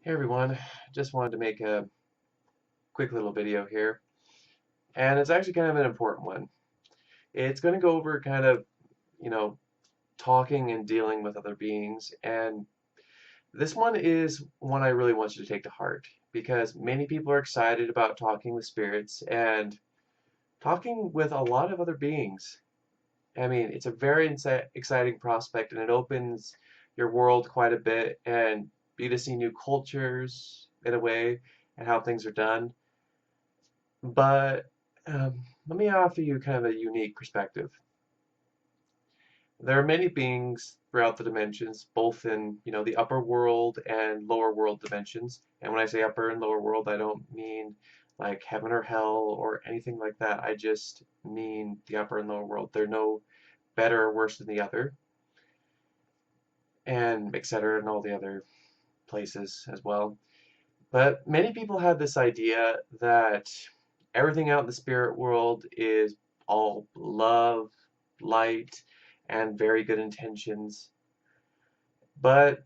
Hey everyone, just wanted to make a quick little video here, and it's actually kind of an important one. It's going to go over kind of, you know, talking and dealing with other beings, and this one is one I really want you to take to heart because many people are excited about talking with spirits and talking with a lot of other beings. I mean, it's a very exciting prospect, and it opens your world quite a bit, and you get to see new cultures in a way and how things are done. But let me offer you kind of a unique perspective. There are many beings throughout the dimensions, both in, the upper world and lower world dimensions. And when I say upper and lower world, I don't mean like heaven or hell or anything like that. I just mean the upper and lower world. They're no better or worse than the other, and etc. and all the other places as well. But many people have this idea that everything out in the spirit world is all love, light, and very good intentions. But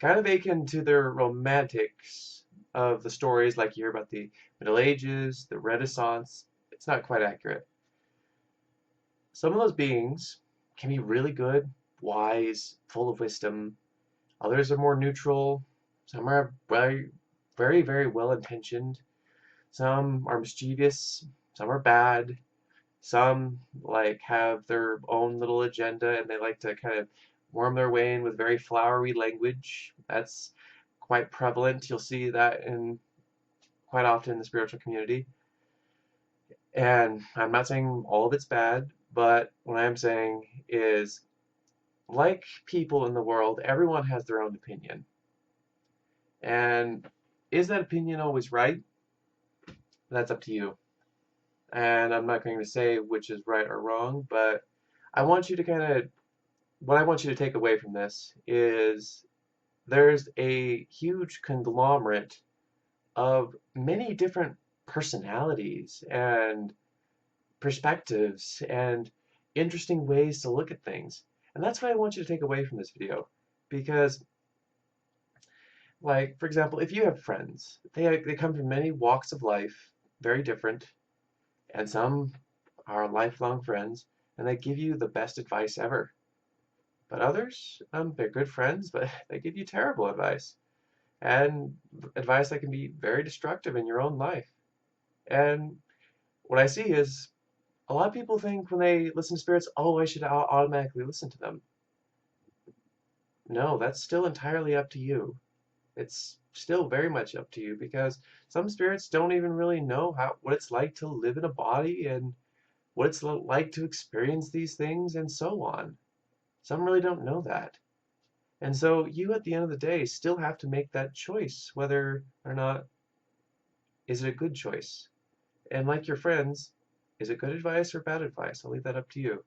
kind of akin to their romantics of the stories like you hear about the Middle Ages, the Renaissance, it's not quite accurate. Some of those beings can be really good, wise, full of wisdom. Others are more neutral. Some are very, very, very well intentioned. Some are mischievous, some are bad, some like have their own little agenda and they like to kind of worm their way in with very flowery language. That's quite prevalent. You'll see that in quite often in the spiritual community. And I'm not saying all of it's bad, but what I'm saying is like people in the world, everyone has their own opinion. And is that opinion always right? That's up to you. And I'm not going to say which is right or wrong, but I want you to kind of, what I want you to take away from this is there's a huge conglomerate of many different personalities and perspectives and interesting ways to look at things. And that's what I want you to take away from this video. Because, like, for example, if you have friends, they come from many walks of life, very different, and some are lifelong friends, and they give you the best advice ever. But others, they're good friends, but they give you terrible advice, and advice that can be very destructive in your own life. And what I see is a lot of people think when they listen to spirits, oh, I should automatically listen to them. No, that's still entirely up to you. It's still very much up to you because some spirits don't even really know what it's like to live in a body and what it's like to experience these things and so on. Some really don't know that. And so you at the end of the day still have to make that choice whether or not is it a good choice. And like your friends, is it good advice or bad advice? I'll leave that up to you.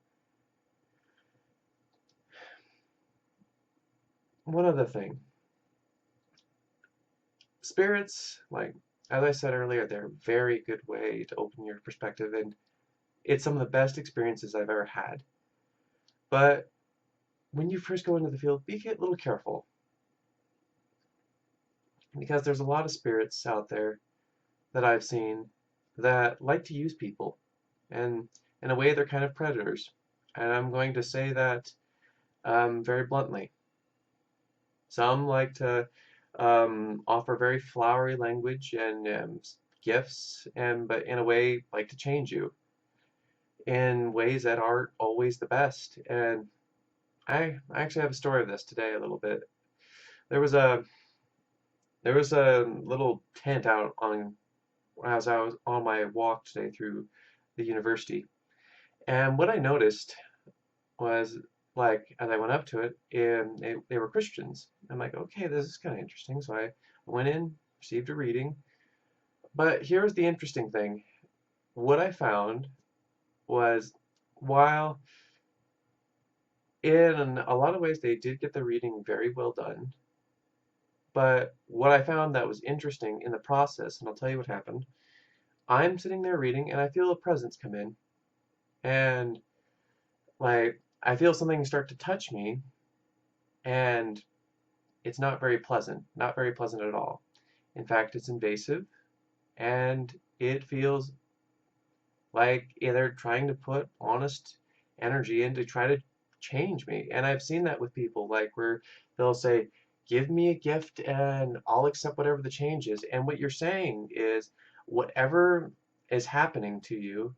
One other thing. Spirits, like as I said earlier, they're a very good way to open your perspective and it's some of the best experiences I've ever had. But when you first go into the field, be a little careful because there's a lot of spirits out there that I've seen that like to use people, and in a way, they're kind of predators. And I'm going to say that very bluntly. Some like to offer very flowery language and gifts, and but in a way, like to change you in ways that aren't always the best. And I actually have a story of this today a little bit. There was a there was a little tent out on as I was on my walk today through the university. And what I noticed was like as I went up to it, and they were Christians. I'm like, okay, this is kind of interesting. So I went in, received a reading. But here's the interesting thing. What I found was while in a lot of ways they did get the reading very well done, but what I found that was interesting in the process, and I'll tell you what happened. I'm sitting there reading, and I feel a presence come in, and like I feel something start to touch me, and it's not very pleasant, not very pleasant at all. In fact, it's invasive and it feels like they're trying to put honest energy in to try to change me. And I've seen that with people, like where they'll say, give me a gift and I'll accept whatever the change is. And what you're saying is whatever is happening to you,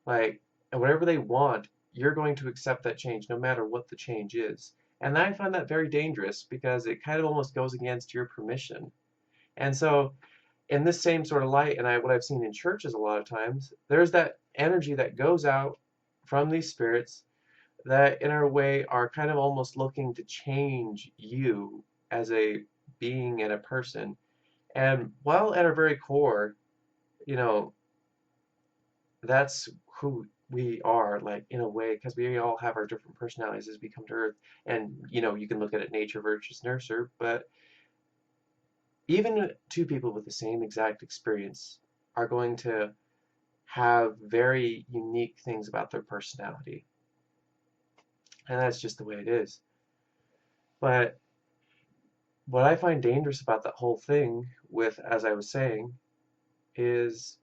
like, and whatever they want, you're going to accept that change no matter what the change is. And I find that very dangerous because it kind of almost goes against your permission. And so in this same sort of light, and what I've seen in churches a lot of times, there's that energy that goes out from these spirits that, in a way, are kind of almost looking to change you as a being and a person. And while at our very core, you know, that's who we are, like in a way, because we all have our different personalities as we come to Earth. And you can look at it nature versus nurture, but even two people with the same exact experience are going to have very unique things about their personality. And that's just the way it is. But what I find dangerous about that whole thing with, as I was saying, is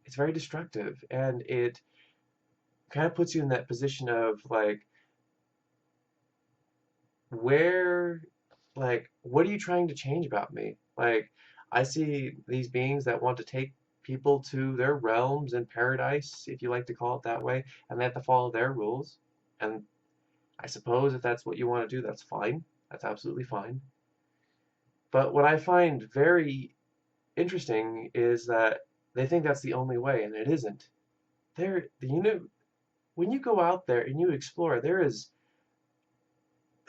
it's very destructive and it kind of puts you in that position of like, where, like, what are you trying to change about me? Like, I see these beings that want to take people to their realms and paradise, if you like to call it that way, and they have to follow their rules. And I suppose if that's what you want to do, that's fine. That's absolutely fine. But what I find very interesting is that they think that's the only way, and it isn't. When you go out there and you explore, there's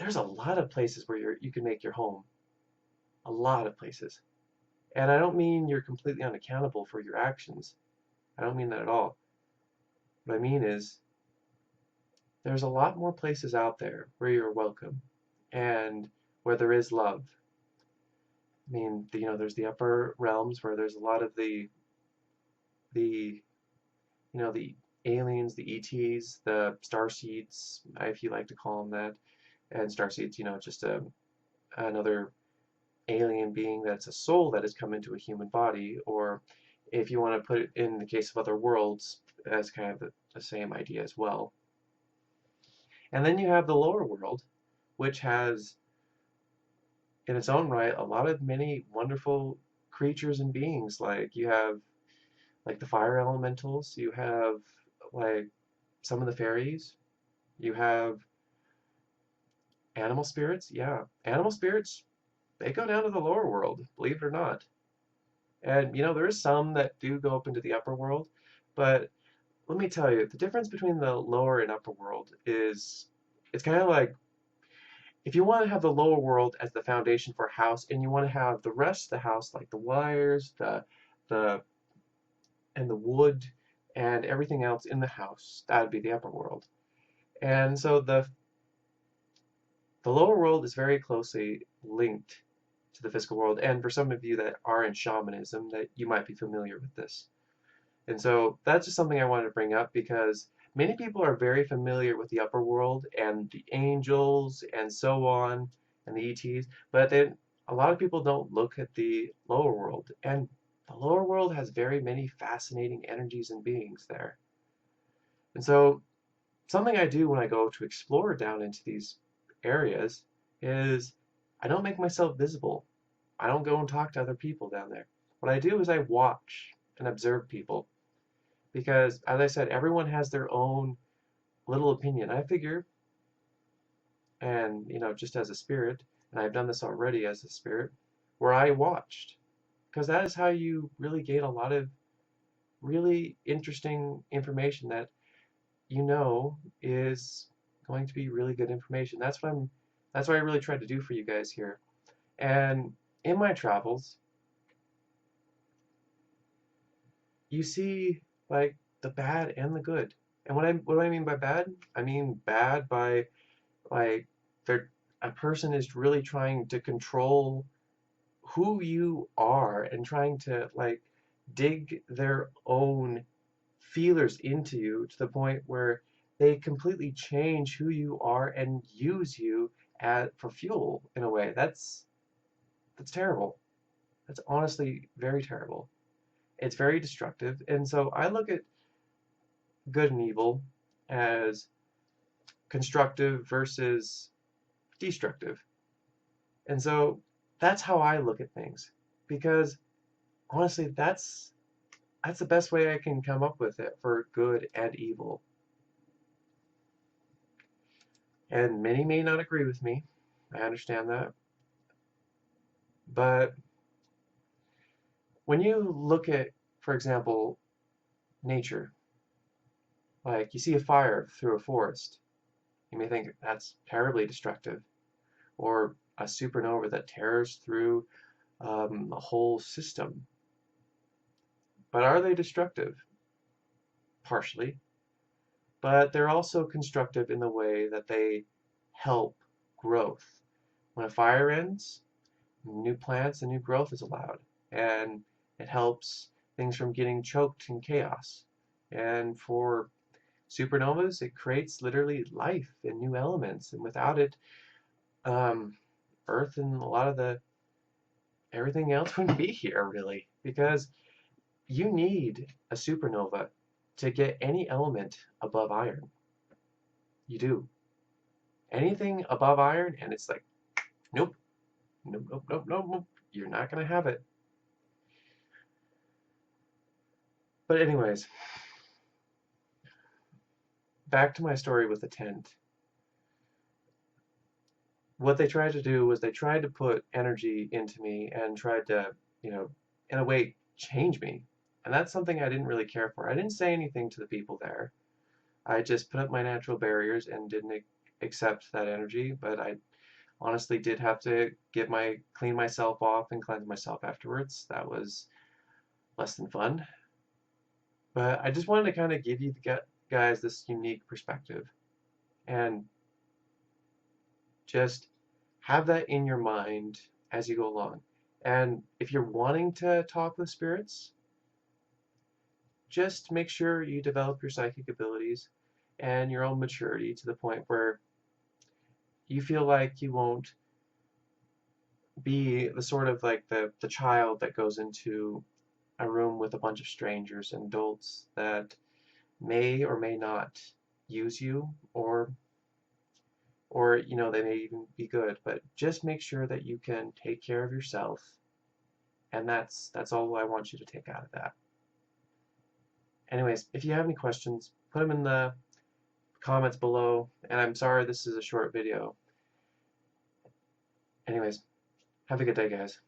a lot of places where you can make your home. A lot of places. And I don't mean you're completely unaccountable for your actions. I don't mean that at all. What I mean is there's a lot more places out there where you're welcome and where there is love. I mean, there's the upper realms where there's a lot of the the aliens, the ETs, the starseeds, if you like to call them that. And starseeds, just another alien being that's a soul that has come into a human body, or if you want to put it in the case of other worlds, that's kind of the same idea as well. And then you have the lower world, which has, in its own right, a lot of many wonderful creatures and beings. Like you have like the fire elementals, you have like some of the fairies, you have animal spirits. Yeah, animal spirits, they go down to the lower world, believe it or not. And there is some that do go up into the upper world, but let me tell you, the difference between the lower and upper world is it's kind of like if you want to have the lower world as the foundation for a house and you want to have the rest of the house like the wires, the and the wood and everything else in the house, that would be the upper world. And so the lower world is very closely linked to the physical world. And for some of you that are in shamanism, that you might be familiar with this. And so that's just something I wanted to bring up because many people are very familiar with the upper world and the angels and so on and the ETs, but then a lot of people don't look at the lower world. And the lower world has very many fascinating energies and beings there. And so something I do when I go to explore down into these areas is I don't make myself visible. I don't go and talk to other people down there. What I do is I watch and observe people because, as I said, everyone has their own little opinion. I figure, and just as a spirit, and I've done this already as a spirit, where I watched, because that is how you really gain a lot of really interesting information that is going to be really good information. That's what I really tried to do for you guys here. And in my travels, you see like the bad and the good. And what do I mean by bad? I mean bad by like a person is really trying to control who you are and trying to like dig their own feelers into you to the point where they completely change who you are and use you for fuel in a way. That's terrible. That's honestly very terrible. It's very destructive. And so I look at good and evil as constructive versus destructive. And so that's how I look at things. Because honestly, that's the best way I can come up with it for good and evil. And many may not agree with me. I understand that. But when you look at, for example, nature, like you see a fire through a forest, you may think that's terribly destructive, or a supernova that tears through a whole system. But are they destructive? Partially. But they're also constructive in the way that they help growth. When a fire ends, new plants and new growth is allowed, and it helps things from getting choked in chaos. And for supernovas, it creates literally life and new elements, and without it, um, Earth and a lot of the everything else wouldn't be here really, because you need a supernova to get any element above iron. You do. Anything above iron, and it's like, nope, nope, nope, nope, nope, nope. You're not gonna have it. But anyways, back to my story with the tent. What they tried to do was they tried to put energy into me and tried to, in a way, change me. And that's something I didn't really care for. I didn't say anything to the people there. I just put up my natural barriers and didn't accept that energy, but I honestly did have to clean myself off and cleanse myself afterwards. That was less than fun. But I just wanted to kind of give you guys this unique perspective and just have that in your mind as you go along. And if you're wanting to talk with spirits, just make sure you develop your psychic abilities and your own maturity to the point where you feel like you won't be the sort of like the child that goes into a room with a bunch of strangers and adults that may or may not use you, or they may even be good, but just make sure that you can take care of yourself, and that's all I want you to take out of that. Anyways, if you have any questions, put them in the comments below, and I'm sorry this is a short video. Anyways, have a good day, guys.